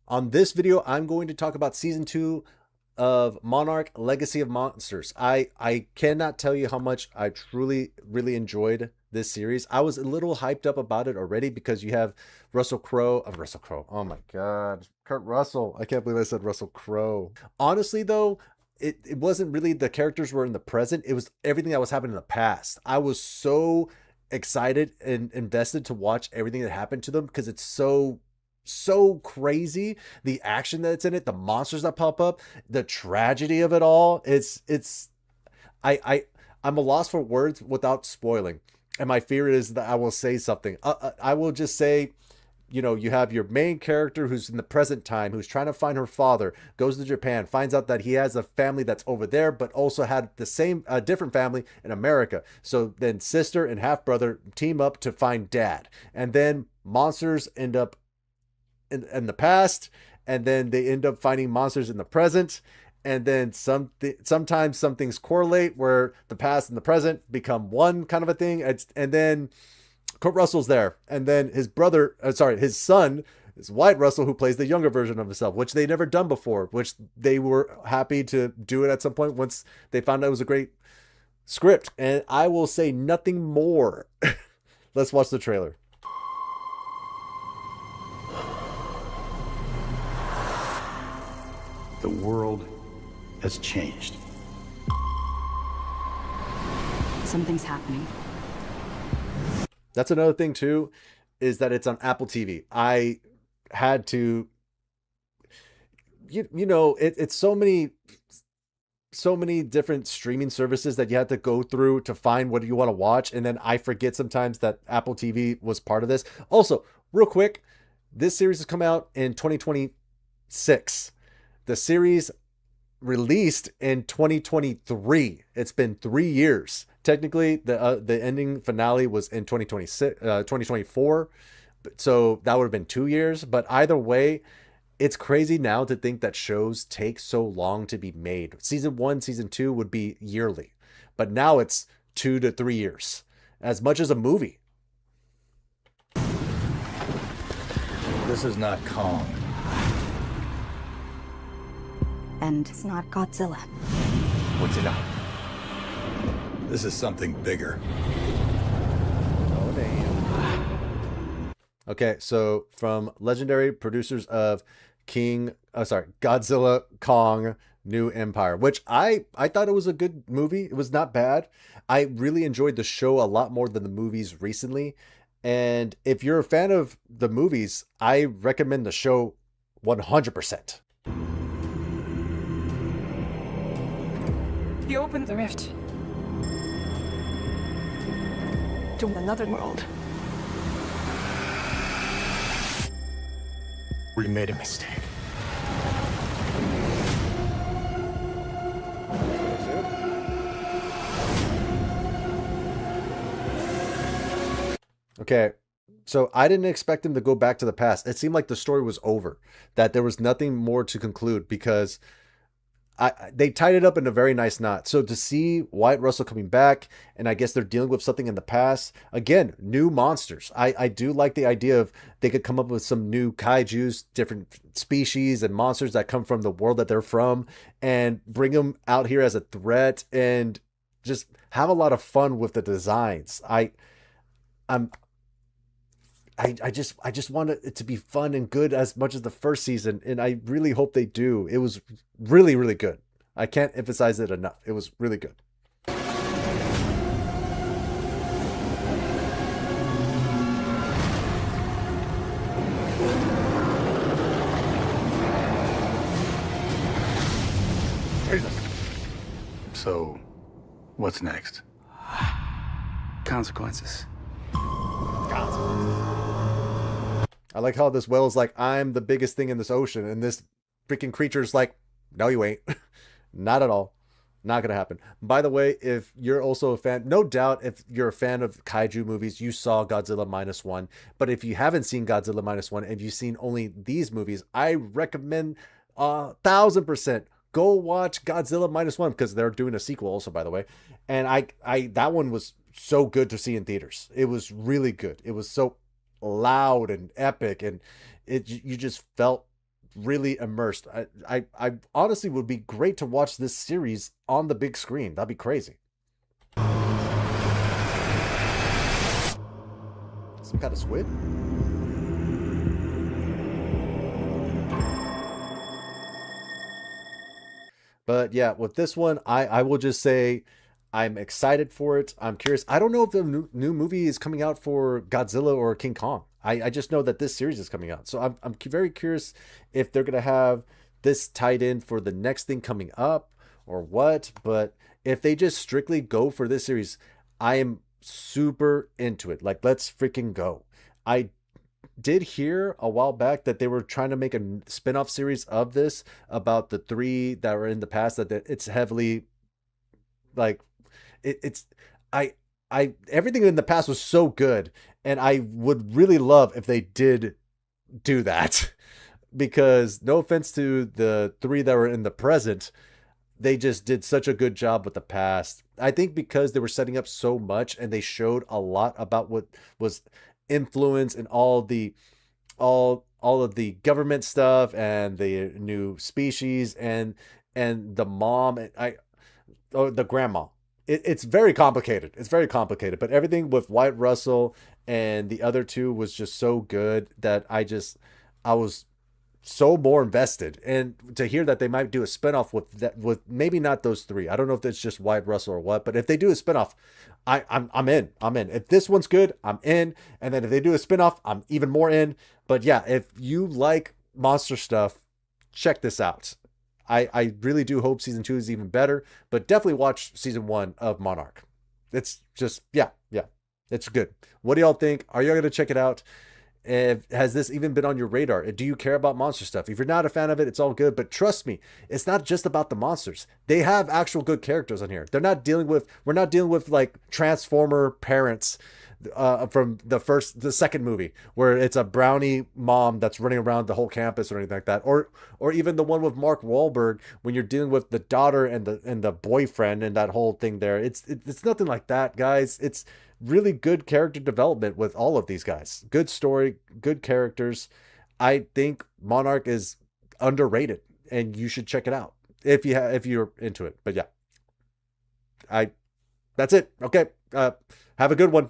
On this video, I'm going to talk about season 2 of Monarch Legacy of Monsters. I cannot tell you how much I truly really enjoyed this series. I was a little hyped up about it already because you have Russell Crowe. Oh my god. Kurt Russell. I can't believe I said Russell Crowe. Honestly though, it wasn't really the characters were in the present. It was everything that was happening in the past. I was so excited and invested to watch everything that happened to them because it's so crazy, the action that's in it, the monsters that pop up, the tragedy of it all. I'm a loss for words without spoiling, and my fear is that I will say something. I will just say, you have your main character who's in the present time, who's trying to find her father, goes to Japan, finds out that he has a family that's over there, but also had the same different family in America. So then sister and half brother team up to find dad, and then monsters end up in the past, and then they end up finding monsters in the present, and then sometimes some things correlate where the past and the present become one kind of a thing. And then Kurt Russell's there, and then his brother, his son is Wyatt Russell, who plays the younger version of himself, which they never done before, which they were happy to do it at some point once they found out it was a great script. And I will say nothing more. Let's watch the trailer. The world has changed. Something's happening. That's another thing too, is that it's on Apple TV. I had to, it's so many different streaming services that you have to go through to find what you want to watch. And then I forget sometimes that Apple TV was part of this. Also, real quick, this series has come out in 2026. The series released in 2023. It's been 3 years. Technically, the ending finale was in 2024. So that would have been 2 years. But either way, it's crazy now to think that shows take so long to be made. Season 1, season 2 would be yearly. But now it's 2 to 3 years. As much as a movie. This is not Kong. And it's not Godzilla. Godzilla. This is something bigger. Oh, damn. Okay, so from legendary producers of Godzilla, Kong, New Empire, which I thought it was a good movie. It was not bad. I really enjoyed the show a lot more than the movies recently. And if you're a fan of the movies, I recommend the show 100%. You opened the rift to another world. We made a mistake. Okay, so I didn't expect him to go back to the past. It seemed like the story was over, that there was nothing more to conclude because they tied it up in a very nice knot. So to see Wyatt Russell coming back, and I guess they're dealing with something in the past. Again, new monsters. I do like the idea of they could come up with some new kaijus, different species and monsters that come from the world that they're from, and bring them out here as a threat and just have a lot of fun with the designs. I just want it to be fun and good as much as the first season, and I really hope they do. It was really, really good. I can't emphasize it enough. It was really good. Jesus. So, what's next? Consequences. I like how this whale is like, I'm the biggest thing in this ocean, and this freaking creature is like, no, you ain't. Not at all. Not gonna happen. By the way, if you're also a fan, no doubt if you're a fan of kaiju movies, you saw Godzilla -1. But if you haven't seen Godzilla -1 and you've seen only these movies, I recommend 1000% go watch Godzilla -1 because they're doing a sequel also, by the way. And I that one was so good to see in theaters. It was really good. It was so loud and epic, and you just felt really immersed. I honestly would be great to watch this series on the big screen. That'd be crazy. Some kind of squid? But yeah, with this one, I will just say I'm excited for it. I'm curious. I don't know if the new movie is coming out for Godzilla or King Kong. I just know that this series is coming out. So I'm very curious if they're going to have this tied in for the next thing coming up or what. But if they just strictly go for this series, I am super into it. Like, let's freaking go. I did hear a while back that they were trying to make a spin-off series of this about the three that were in the past, that it's heavily like it's I everything in the past was so good, and I would really love if they did do that. Because no offense to the three that were in the present, they just did such a good job with the past. I think because they were setting up so much and they showed a lot about what was influence and all of the government stuff and the new species and the mom and the grandma. It's very complicated. It's very complicated, but everything with White Russell and the other two was just so good that I was so more invested. And to hear that they might do a spinoff with that, with maybe not those three, I don't know if it's just White Russell or what, but if they do a spinoff, I'm in. I'm in. If this one's good, I'm in. And then if they do a spinoff, I'm even more in. But yeah, if you like monster stuff, check this out. I really do hope season 2 is even better, but definitely watch season 1 of Monarch. It's just, yeah, it's good. What do y'all think? Are y'all going to check it out? Has this even been on your radar? Do you care about monster stuff? If you're not a fan of it, it's all good. But trust me, it's not just about the monsters. They have actual good characters on here. We're not dealing with like Transformer parents from the second movie, where it's a brownie mom that's running around the whole campus or anything like that, or even the one with Mark Wahlberg, when you're dealing with the daughter and the boyfriend and that whole thing there. It's nothing like that, guys. It's really good character development with all of these guys. Good story, good characters. I think Monarch is underrated, and you should check it out if you're into it. But yeah, that's it. Okay, have a good one.